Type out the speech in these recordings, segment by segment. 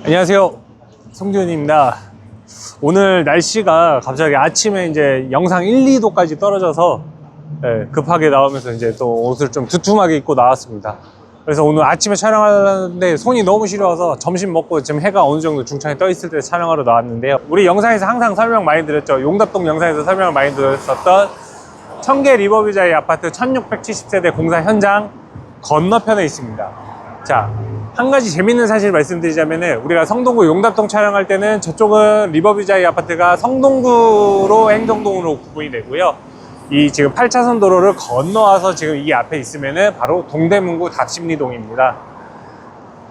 안녕하세요, 송기훈입니다. 오늘 날씨가 갑자기 아침에 이제 영상 1, 2도까지 떨어져서 급하게 나오면서 이제 또 옷을 좀 두툼하게 입고 나왔습니다. 그래서 오늘 아침에 촬영하는데 손이 너무 시려워서 점심 먹고 지금 해가 어느 정도 중창에 떠 있을 때 촬영하러 나왔는데요. 우리 영상에서 항상 설명 많이 드렸죠. 용답동 영상에서 설명을 많이 드렸었던 청계 리버뷰자의 아파트 1670세대 공사 현장 건너편에 있습니다. 자, 한 가지 재밌는 사실 말씀드리자면은, 우리가 성동구 용답동 촬영할 때는 저쪽은 리버뷰자의 아파트가 성동구로 행정동으로 구분이 되고요. 이 지금 8차선 도로를 건너와서 지금 이 앞에 있으면은 바로 동대문구 답심리동입니다.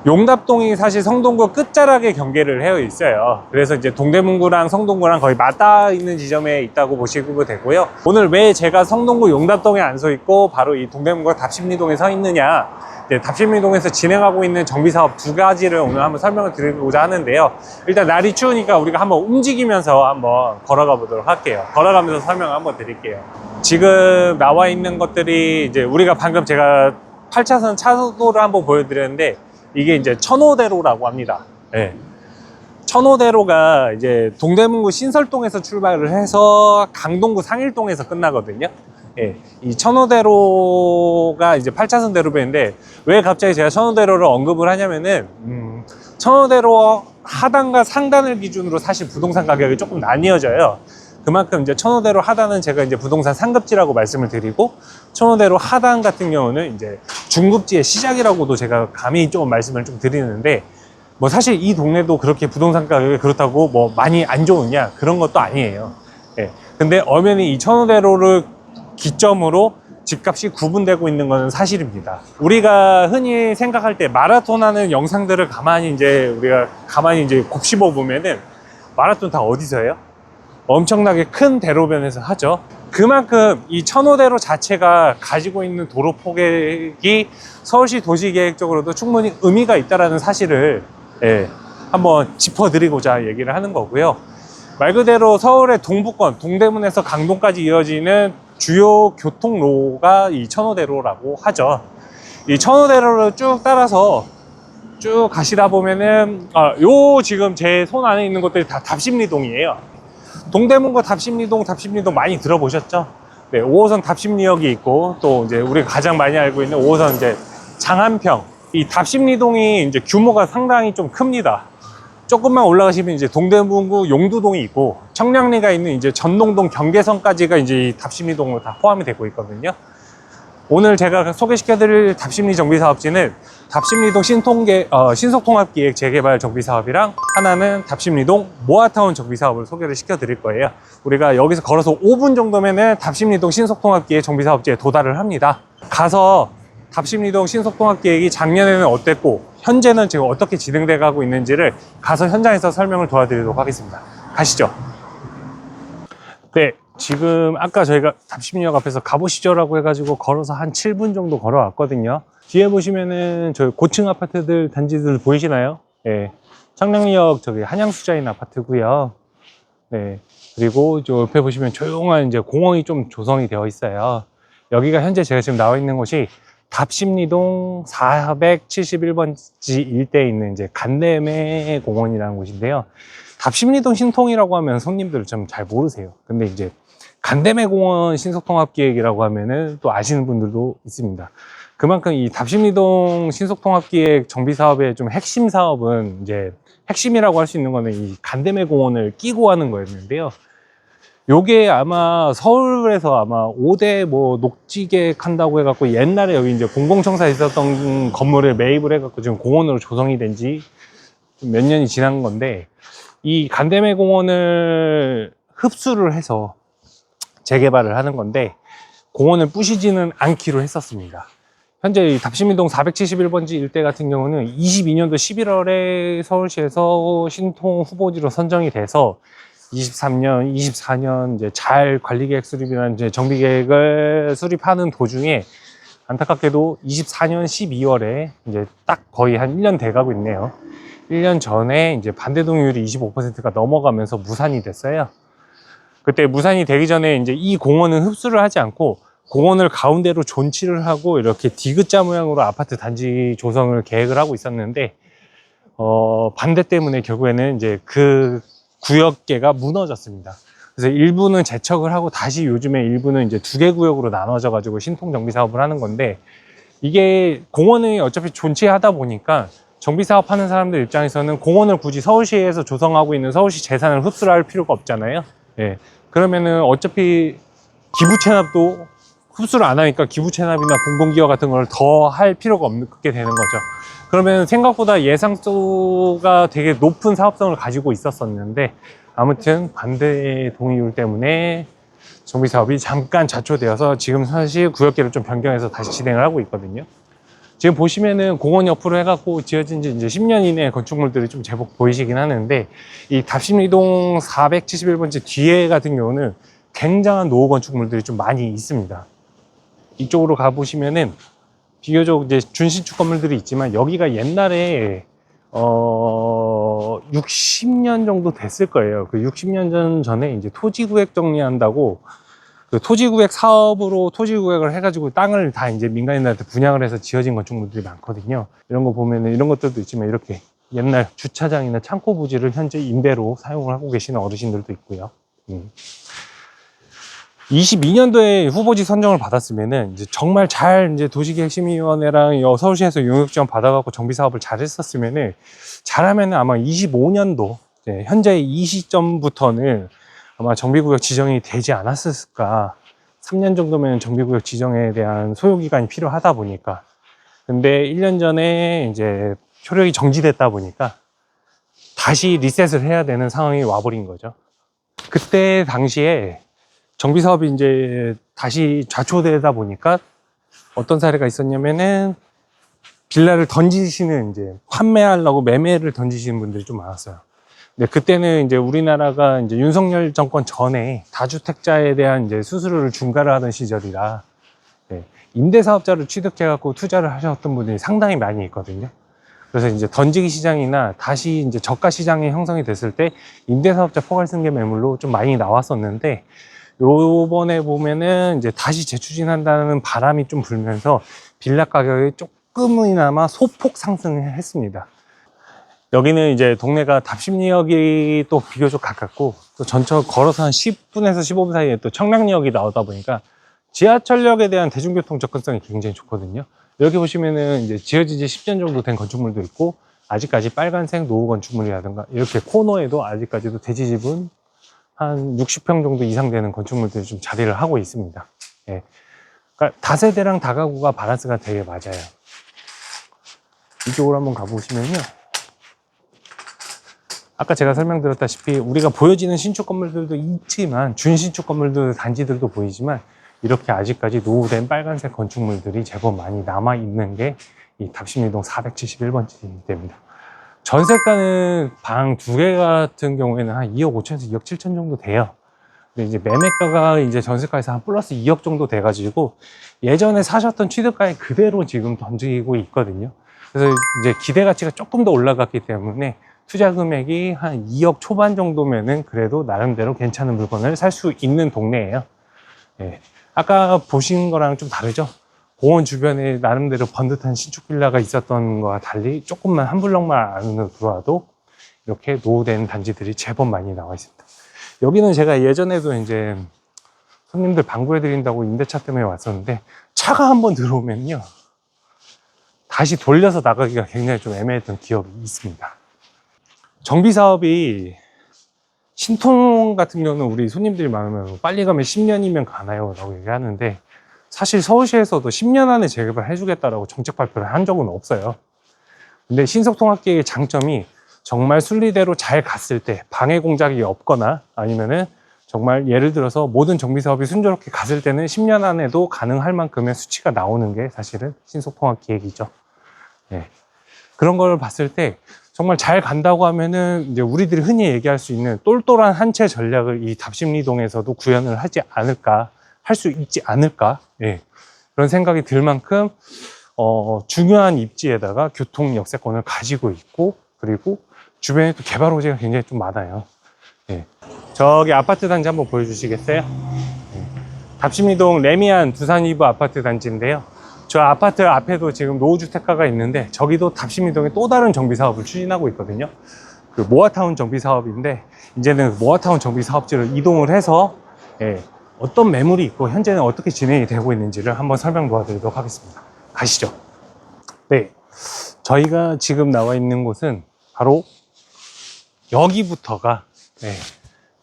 용답동이 사실 성동구 끝자락에 경계를 해어 있어요. 그래서 이제 동대문구랑 성동구랑 거의 맞닿아 있는 지점에 있다고 보시면 되고요. 오늘 왜 제가 성동구 용답동에 안 서 있고 바로 이 동대문구 답심리동에 서 있느냐, 답심리동에서 진행하고 있는 정비사업 두 가지를 오늘 한번 설명을 드리고자 하는데요. 일단 날이 추우니까 우리가 한번 움직이면서 한번 걸어가 보도록 할게요. 걸어가면서 설명을 한번 드릴게요. 지금 나와 있는 것들이 이제 우리가 방금 제가 8차선 차도를 한번 보여드렸는데, 이게 이제 천호대로라고 합니다. 네. 천호대로가 이제 동대문구 신설동에서 출발을 해서 강동구 상일동에서 끝나거든요. 예, 이 천호대로가 이제 8차선 대로변인데, 왜 갑자기 제가 천호대로를 언급을 하냐면은, 천호대로 하단과 상단을 기준으로 사실 부동산 가격이 조금 나뉘어져요. 그만큼 이제 천호대로 하단은 제가 이제 부동산 상급지라고 말씀을 드리고, 천호대로 하단 같은 경우는 이제 중급지의 시작이라고도 제가 감히 좀 말씀을 좀 드리는데, 뭐 사실 이 동네도 그렇게 부동산 가격이 그렇다고 뭐 많이 안 좋으냐, 그런 것도 아니에요. 예. 근데 엄연히 이 천호대로를 기점으로 집값이 구분되고 있는 것은 사실입니다. 우리가 흔히 생각할 때 마라톤 하는 영상들을 우리가 가만히 곱씹어 보면은, 마라톤 다 어디서 해요? 엄청나게 큰 대로변에서 하죠. 그만큼 이 천호대로 자체가 가지고 있는 도로 폭액이 서울시 도시계획적으로도 충분히 의미가 있다는 사실을 한번 짚어드리고자 얘기를 하는 거고요. 말 그대로 서울의 동부권, 동대문에서 강동까지 이어지는 주요 교통로가 이 천호대로라고 하죠. 이 천호대로를 쭉 따라서 쭉 가시다 보면은, 요 지금 제 손 안에 있는 것들이 다 답심리동이에요. 동대문구 답심리동 많이 들어보셨죠? 네, 5호선 답심리역이 있고, 또 이제 우리가 가장 많이 알고 있는 5호선 이제 장안평. 이 답심리동이 이제 규모가 상당히 좀 큽니다. 조금만 올라가시면 이제 동대문구 용두동이 있고, 청량리가 있는 이제 전농동 경계선까지가 이제 이 답심리동으로 다 포함이 되고 있거든요. 오늘 제가 소개시켜드릴 답심리 정비사업지는 답심리동 신속통합기획 재개발 정비사업이랑, 하나는 답심리동 모아타운 정비사업을 소개를 시켜드릴 거예요. 우리가 여기서 걸어서 5분 정도면은 답심리동 신속통합기획 정비사업지에 도달을 합니다. 가서 답심리동 신속통합기획이 작년에는 어땠고 현재는 지금 어떻게 진행돼 가고 있는지를 가서 현장에서 설명을 도와드리도록 하겠습니다. 가시죠. 네, 지금 아까 저희가 답심리역 앞에서 가보시죠라고 해가지고 걸어서 한 7분 정도 걸어왔거든요. 뒤에 보시면은 저희 고층 아파트들 단지들 보이시나요? 네, 청량리역 저기 한양수자인 아파트고요. 네, 그리고 저 옆에 보시면 조용한 이제 공원이 좀 조성이 되어 있어요. 여기가 현재 제가 지금 나와 있는 곳이 답심리동 471번지 일대에 있는 이제 간대매 공원이라는 곳인데요. 답심리동 신통이라고 하면 손님들 좀 잘 모르세요. 근데 이제 간대매 공원 신속통합기획이라고 하면은 또 아시는 분들도 있습니다. 그만큼 이 답심리동 신속통합기획 정비사업의 좀 핵심 사업은, 이제 핵심이라고 할 수 있는 거는 이 간대매 공원을 끼고 하는 거였는데요. 요게 아마 서울에서 아마 5대 뭐 녹지계획 한다고 해갖고, 옛날에 여기 이제 공공청사에 있었던 건물을 매입을 해갖고 지금 공원으로 조성이 된 지 몇 년이 지난 건데, 이 간대매 공원을 흡수를 해서 재개발을 하는 건데, 공원을 부시지는 않기로 했었습니다. 현재 이 답심리동 471번지 일대 같은 경우는 22년도 11월에 서울시에서 신통 후보지로 선정이 돼서 23년, 24년 이제 잘 관리계획 수립이나 이제 정비계획을 수립하는 도중에, 안타깝게도 24년 12월에 이제 딱 거의 한 1년 돼 가고 있네요. 1년 전에 이제 반대 동의율이 25%가 넘어가면서 무산이 됐어요. 그때 무산이 되기 전에 이제 이 공원은 흡수를 하지 않고 공원을 가운데로 존치를 하고 이렇게 디귿자 모양으로 아파트 단지 조성을 계획을 하고 있었는데 반대 때문에 결국에는 이제 그 구역계가 무너졌습니다. 그래서 일부는 재척을 하고 다시 요즘에 일부는 이제 2개 구역으로 나눠져 가지고 신통 정비 사업을 하는 건데, 이게 공원이 어차피 존치하다 보니까 정비 사업 하는 사람들 입장에서는 공원을 굳이 서울시에서 조성하고 있는 서울시 재산을 흡수를 할 필요가 없잖아요. 예. 그러면은 어차피 기부 체납도 흡수를 안 하니까 기부 체납이나 공공기여 같은 걸 더 할 필요가 없게 되는 거죠. 그러면 생각보다 예상도가 되게 높은 사업성을 가지고 있었었는데, 아무튼 반대 동의율 때문에 정비 사업이 잠깐 좌초되어서 지금 사실 구역계를 좀 변경해서 다시 진행을 하고 있거든요. 지금 보시면은 공원 옆으로 해갖고 지어진 지 이제 10년 이내 건축물들이 좀 제법 보이시긴 하는데, 이 답심리동 471번지 뒤에 같은 경우는 굉장한 노후 건축물들이 좀 많이 있습니다. 이쪽으로 가보시면은 비교적 이제 준신축 건물들이 있지만, 여기가 옛날에 60년 정도 됐을 거예요. 그 60년 전에 이제 토지구역 정리한다고 그 토지구역 사업으로 토지구역을 해가지고 땅을 다 이제 민간인들한테 분양을 해서 지어진 건축물들이 많거든요. 이런 거 보면은 이런 것들도 있지만, 이렇게 옛날 주차장이나 창고 부지를 현재 임대로 사용을 하고 계시는 어르신들도 있고요. 22년도에 후보지 선정을 받았으면은 이제 정말 잘 이제 도시계획심의위원회랑 서울시에서 용역 지원 받아갖고 정비 사업을 잘 했었으면은, 잘하면은 아마 25년도 현재 이 시점부터는 아마 정비구역 지정이 되지 않았을까. 3년 정도면 정비구역 지정에 대한 소요기간이 필요하다 보니까. 근데 1년 전에 이제 효력이 정지됐다 보니까 다시 리셋을 해야 되는 상황이 와버린 거죠. 그때 당시에 정비 사업이 이제 다시 좌초되다 보니까 어떤 사례가 있었냐면은, 빌라를 던지시는, 이제 판매하려고 매매를 던지시는 분들이 좀 많았어요. 근데 그때는 이제 우리나라가 이제 윤석열 정권 전에 다주택자에 대한 이제 수수료를 중과를 하던 시절이라, 임대사업자를 취득해갖고 투자를 하셨던 분들이 상당히 많이 있거든요. 그래서 이제 던지기 시장이나 다시 이제 저가 시장이 형성이 됐을 때 임대사업자 포괄승계 매물로 좀 많이 나왔었는데, 요번에 보면은 이제 다시 재추진한다는 바람이 좀 불면서 빌라 가격이 조금이나마 소폭 상승했습니다. 여기는 이제 동네가 답심리역이 또 비교적 가깝고, 또 전철 걸어서 한 10분에서 15분 사이에 또 청량리역이 나오다 보니까 지하철역에 대한 대중교통 접근성이 굉장히 좋거든요. 여기 보시면은 이제 지어진 지 10년 정도 된 건축물도 있고, 아직까지 빨간색 노후 건축물이라든가 이렇게 코너에도 아직까지도 대지집은 한 60평 정도 이상 되는 건축물들이 좀 자리를 하고 있습니다. 예. 그러니까 다세대랑 다가구가 밸런스가 되게 맞아요. 이쪽으로 한번 가보시면요, 아까 제가 설명드렸다시피 우리가 보여지는 신축 건물들도 있지만, 준신축 건물들 단지들도 보이지만, 이렇게 아직까지 노후된 빨간색 건축물들이 제법 많이 남아 있는 게 이 답심리동 471번지입니다. 전세가는 방 2개 같은 경우에는 한 2억 5천에서 2억 7천 정도 돼요. 근데 이제 매매가가 이제 전세가에서 한 플러스 2억 정도 돼가지고 예전에 사셨던 취득가에 그대로 지금 던지고 있거든요. 그래서 이제 기대 가치가 조금 더 올라갔기 때문에 투자 금액이 한 2억 초반 정도면은 그래도 나름대로 괜찮은 물건을 살 수 있는 동네예요. 예. 아까 보신 거랑 좀 다르죠? 공원 주변에 나름대로 번듯한 신축 빌라가 있었던 거와 달리 조금만 한 블럭만 안으로 들어와도 이렇게 노후된 단지들이 제법 많이 나와 있습니다. 여기는 제가 예전에도 이제 손님들 방구해 드린다고 임대차 때문에 왔었는데, 차가 한번 들어오면요 다시 돌려서 나가기가 굉장히 좀 애매했던 기억이 있습니다. 정비 사업이 신통 같은 경우는 우리 손님들이 많으면 빨리 가면 10년이면 가나요? 라고 얘기하는데, 사실 서울시에서도 10년 안에 재개발 해주겠다라고 정책 발표를 한 적은 없어요. 근데 신속통합기획의 장점이 정말 순리대로 잘 갔을 때, 방해 공작이 없거나 아니면은 정말 예를 들어서 모든 정비 사업이 순조롭게 갔을 때는 10년 안에도 가능할 만큼의 수치가 나오는 게 사실은 신속통합기획이죠. 네. 그런 걸 봤을 때 정말 잘 간다고 하면은 이제 우리들이 흔히 얘기할 수 있는 똘똘한 한 채 전략을 이 답심리동에서도 구현을 하지 않을까, 할 수 있지 않을까, 예. 그런 생각이 들 만큼 중요한 입지에다가 교통 역세권을 가지고 있고, 그리고 주변에 또 개발 호재가 굉장히 좀 많아요. 예. 저기 아파트 단지 한번 보여주시겠어요? 예. 답심리동 레미안 두산 이브 아파트 단지인데요. 저 아파트 앞에도 지금 노후주택가가 있는데 저기도 답심리동에 또 다른 정비 사업을 추진하고 있거든요. 그 모아타운 정비 사업인데 이제는 모아타운 정비 사업지를 이동을 해서 어떤 매물이 있고 현재는 어떻게 진행이 되고 있는지를 한번 설명 도와드리도록 하겠습니다. 가시죠. 네, 저희가 지금 나와 있는 곳은 바로 여기부터가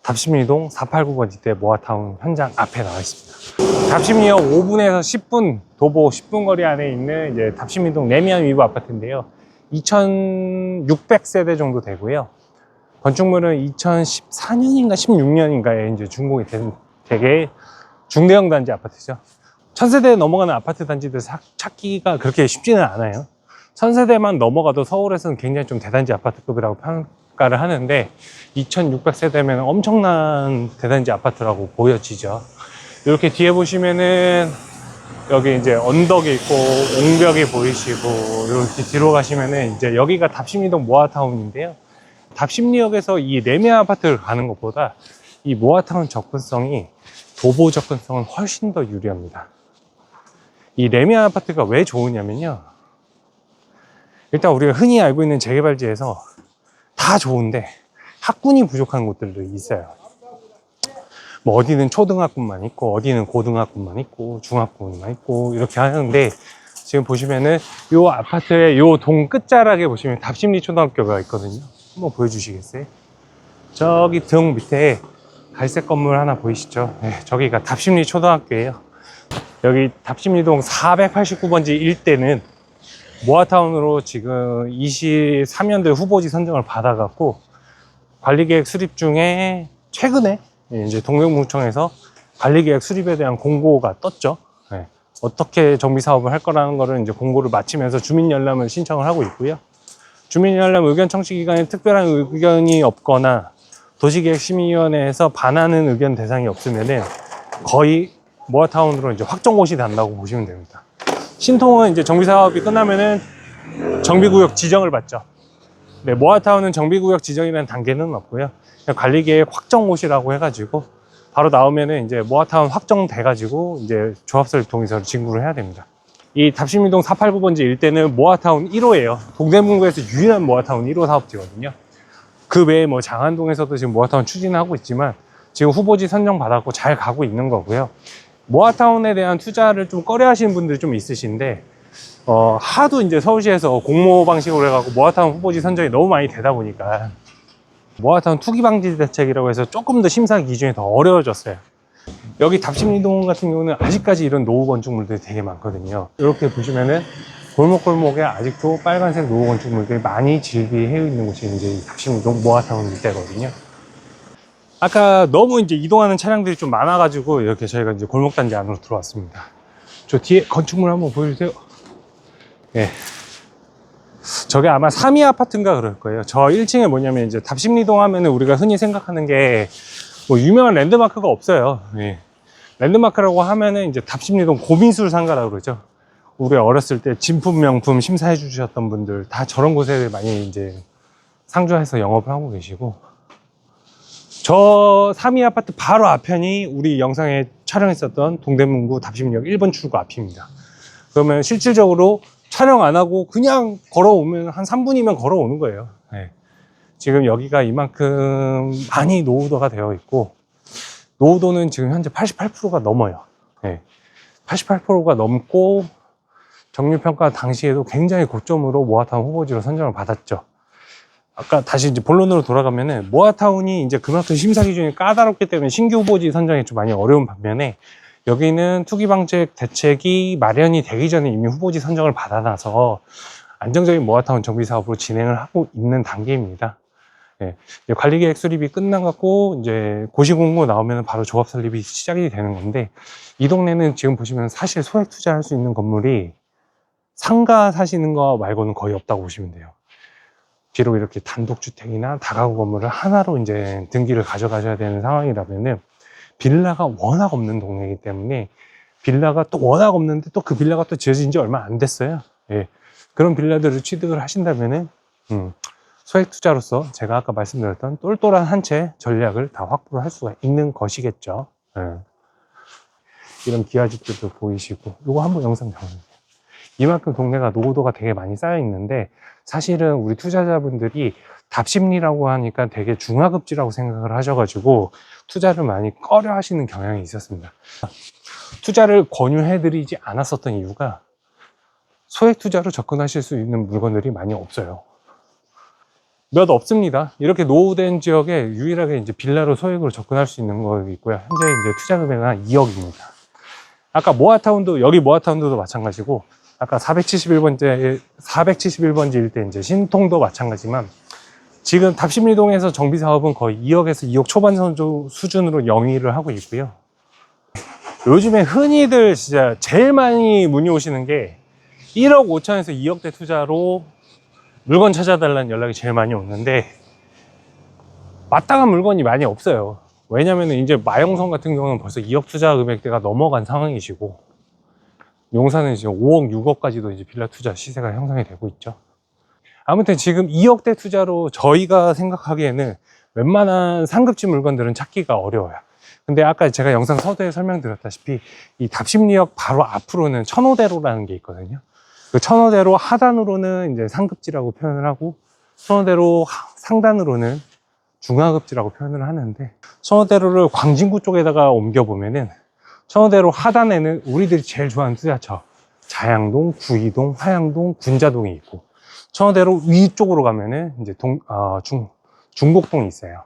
답심리동 489번 지대 모아타운 현장 앞에 나와 있습니다. 답심리역 5분에서 10분, 도보 10분 거리 안에 있는 이제 답심리동 레미안 위브 아파트인데요. 2,600세대 정도 되고요. 건축물은 2014년인가 16년인가에 이제 준공이 된 되게 중대형 단지 아파트죠. 1000세대 넘어가는 아파트 단지들 찾기가 그렇게 쉽지는 않아요. 1000세대만 넘어가도 서울에서는 굉장히 좀 대단지 아파트급이라고 평가를 하는데 2600세대면 엄청난 대단지 아파트라고 보여지죠. 이렇게 뒤에 보시면은 여기 이제 언덕이 있고 옹벽이 보이시고 이렇게 뒤로 가시면은 이제 여기가 답심리동 모아타운인데요. 답심리역에서 이 레미안 아파트를 가는 것보다 이 모아타운 접근성이 도보 접근성은 훨씬 더 유리합니다. 이 레미안 아파트가 왜 좋으냐면요. 일단 우리가 흔히 알고 있는 재개발지에서 다 좋은데 학군이 부족한 곳들도 있어요. 뭐 어디는 초등학군만 있고 어디는 고등학군만 있고 중학군만 있고 이렇게 하는데 지금 보시면은 요 아파트의 요 동 끝자락에 보시면 답심리 초등학교가 있거든요. 한번 보여주시겠어요? 저기 등 밑에 갈색 건물 하나 보이시죠? 저기가 답심리 초등학교예요. 여기 답심리동 489번지 일대는 모아타운으로 지금 23년도에 후보지 선정을 받아갖고 관리계획 수립 중에 최근에 이제 동대문구청에서 관리계획 수립에 대한 공고가 떴죠. 어떻게 정비 사업을 할 거라는 거를 이제 공고를 마치면서 주민열람을 신청을 하고 있고요. 주민열람 의견 청취 기간에 특별한 의견이 없거나 도시계획심의위원회에서 반하는 의견 대상이 없으면은 거의 모아타운으로 이제 확정고시 난다고 보시면 됩니다. 신통은 이제 정비 사업이 끝나면은 정비구역 지정을 받죠. 네, 모아타운은 정비구역 지정이라는 단계는 없고요. 그냥 관리계획 확정고시라고 해가지고 바로 나오면은 이제 모아타운 확정돼가지고 이제 조합설 동의서를 진구를 해야 됩니다. 이 답심리동 489번지 일대는 모아타운 1호예요. 동대문구에서 유일한 모아타운 1호 사업지거든요. 그 외에 뭐 장안동에서도 지금 모아타운 추진하고 있지만 지금 후보지 선정 받았고 잘 가고 있는 거고요. 모아타운에 대한 투자를 좀 꺼려 하시는 분들이 좀 있으신데 하도 이제 서울시에서 공모 방식으로 해갖고 모아타운 후보지 선정이 너무 많이 되다 보니까 모아타운 투기 방지 대책이라고 해서 조금 더 심사 기준이 더 어려워졌어요. 여기 답심리동 같은 경우는 아직까지 이런 노후 건축물들이 되게 많거든요. 이렇게 보시면은 골목골목에 아직도 빨간색 노후 건축물들이 많이 질비해 있는 곳이 이제 답심리동 모아타운 일대거든요. 아까 너무 이제 이동하는 차량들이 좀 많아가지고 이렇게 저희가 이제 골목단지 안으로 들어왔습니다. 저 뒤에 건축물 한번 보여주세요. 예. 저게 아마 3위 아파트인가 그럴 거예요. 저 1층에 뭐냐면 이제 답심리동 하면은 우리가 흔히 생각하는 게 뭐 유명한 랜드마크가 없어요. 예. 랜드마크라고 하면은 이제 답심리동 고민술 상가라고 그러죠. 우리 어렸을 때 진품 명품 심사해 주셨던 분들 다 저런 곳에 많이 이제 상주해서 영업을 하고 계시고, 저 3위 아파트 바로 앞편이 우리 영상에 촬영했었던 동대문구 답심리역 1번 출구 앞입니다. 그러면 실질적으로 촬영 안 하고 그냥 걸어오면 한 3분이면 걸어오는 거예요. 네. 지금 여기가 이만큼 많이 노후도가 되어 있고, 노후도는 지금 현재 88%가 넘어요. 네. 88%가 넘고 정률평가 당시에도 굉장히 고점으로 모아타운 후보지로 선정을 받았죠. 아까 다시 이제 본론으로 돌아가면은 모아타운이 이제 그만큼 심사 기준이 까다롭기 때문에 신규 후보지 선정이 좀 많이 어려운 반면에 여기는 투기 방책 대책이 마련이 되기 전에 이미 후보지 선정을 받아놔서 안정적인 모아타운 정비 사업으로 진행을 하고 있는 단계입니다. 네, 관리계획 수립이 끝나갖고 이제 고시공고 나오면 바로 조합 설립이 시작이 되는 건데, 이 동네는 지금 보시면 사실 소액 투자할 수 있는 건물이 상가 사시는 거 말고는 거의 없다고 보시면 돼요. 비록 이렇게 단독주택이나 다가구 건물을 하나로 이제 등기를 가져가셔야 되는 상황이라면은 빌라가 워낙 없는 동네이기 때문에, 빌라가 또 워낙 없는데 또 그 빌라가 또 지어진 지 얼마 안 됐어요. 예. 그런 빌라들을 취득을 하신다면은 소액 투자로서 제가 아까 말씀드렸던 똘똘한 한 채 전략을 다 확보를 할 수가 있는 것이겠죠. 예. 이런 기아집들도 보이시고, 요거 한번 영상 잡아주세요. 이만큼 동네가 노후도가 되게 많이 쌓여 있는데, 사실은 우리 투자자분들이 답심리라고 하니까 되게 중하급지라고 생각을 하셔가지고 투자를 많이 꺼려 하시는 경향이 있었습니다. 투자를 권유해드리지 않았었던 이유가 소액 투자로 접근하실 수 있는 물건들이 많이 없어요. 몇 없습니다. 이렇게 노후된 지역에 유일하게 이제 빌라로 소액으로 접근할 수 있는 거 있고요. 현재 이제 투자 금액은 한 2억입니다. 아까 모아타운도, 여기 모아타운도 마찬가지고, 아까 471번지일 때 이제 신통도 마찬가지지만, 지금 답심리동에서 정비 사업은 거의 2억에서 2억 초반 수준으로 영위를 하고 있고요. 요즘에 흔히들 진짜 제일 많이 문의 오시는 게 1억 5천에서 2억대 투자로 물건 찾아달라는 연락이 제일 많이 오는데, 마땅한 물건이 많이 없어요. 왜냐면 이제 마영성 같은 경우는 벌써 2억 투자 금액대가 넘어간 상황이시고, 용산은 지금 5억, 6억까지도 이제 빌라 투자 시세가 형성이 되고 있죠. 아무튼 지금 2억대 투자로 저희가 생각하기에는 웬만한 상급지 물건들은 찾기가 어려워요. 근데 아까 제가 영상 서두에 설명드렸다시피 이 답심리역 바로 앞으로는 천호대로라는 게 있거든요. 그 천호대로 하단으로는 이제 상급지라고 표현을 하고, 천호대로 상단으로는 중하급지라고 표현을 하는데, 천호대로를 광진구 쪽에다가 옮겨보면은 천호대로 하단에는 우리들이 제일 좋아하는 투자처 자양동, 구이동, 화양동, 군자동이 있고, 천호대로 위쪽으로 가면은 이제 중곡동이 있어요.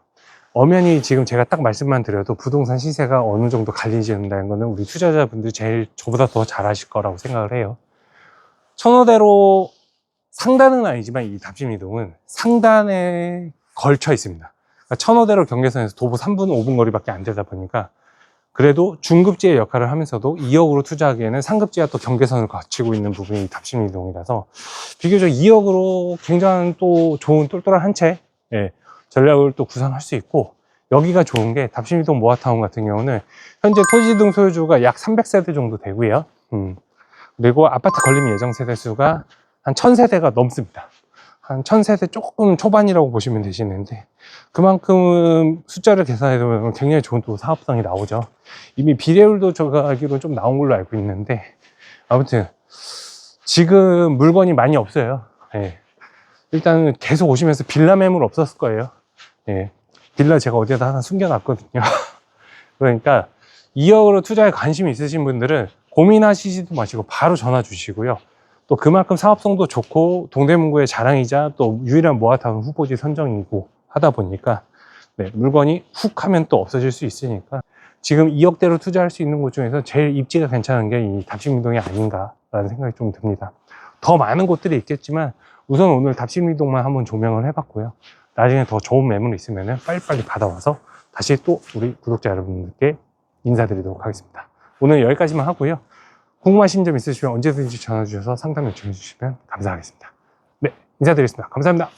엄연히 지금 제가 딱 말씀만 드려도 부동산 시세가 어느 정도 갈리진다는 거는 우리 투자자분들이 제일 저보다 더 잘 아실 거라고 생각을 해요. 천호대로 상단은 아니지만 이 답심이동은 상단에 걸쳐 있습니다. 그러니까 천호대로 경계선에서 도보 3분, 5분 거리밖에 안 되다 보니까 그래도 중급지의 역할을 하면서도 2억으로 투자하기에는 상급지와 또 경계선을 거치고 있는 부분이 답심이동이라서 비교적 2억으로 굉장히 또 좋은 똘똘한 한 채, 예, 전략을 또 구상할 수 있고, 여기가 좋은 게 답심이동 모아타운 같은 경우는 현재 토지 등 소유주가 약 300세대 정도 되고요. 그리고 아파트 건립 예정 세대 수가 한 1000세대가 넘습니다. 한 1000세대 조금 초반이라고 보시면 되시는데, 그만큼 숫자를 계산해 보면 굉장히 좋은 또 사업성이 나오죠. 이미 비례율도 제가 알기로 좀 나온 걸로 알고 있는데, 아무튼 지금 물건이 많이 없어요. 예. 일단은 계속 오시면서 빌라 매물 없었을 거예요. 예. 빌라 제가 어디에다 하나 숨겨놨거든요. 그러니까 2억으로 투자에 관심이 있으신 분들은 고민하시지도 마시고 바로 전화 주시고요. 또 그만큼 사업성도 좋고 동대문구의 자랑이자 또 유일한 모아타운 후보지 선정이고 하다 보니까, 네, 물건이 훅 하면 또 없어질 수 있으니까 지금 2억대로 투자할 수 있는 곳 중에서 제일 입지가 괜찮은 게 이 답심이동이 아닌가라는 생각이 좀 듭니다. 더 많은 곳들이 있겠지만 우선 오늘 답심이동만 한번 조명을 해봤고요. 나중에 더 좋은 매물이 있으면 빨리빨리 받아와서 다시 또 우리 구독자 여러분들께 인사드리도록 하겠습니다. 오늘 여기까지만 하고요. 궁금하신 점 있으시면 언제든지 전화 주셔서 상담 요청해 주시면 감사하겠습니다. 네, 인사드리겠습니다. 감사합니다.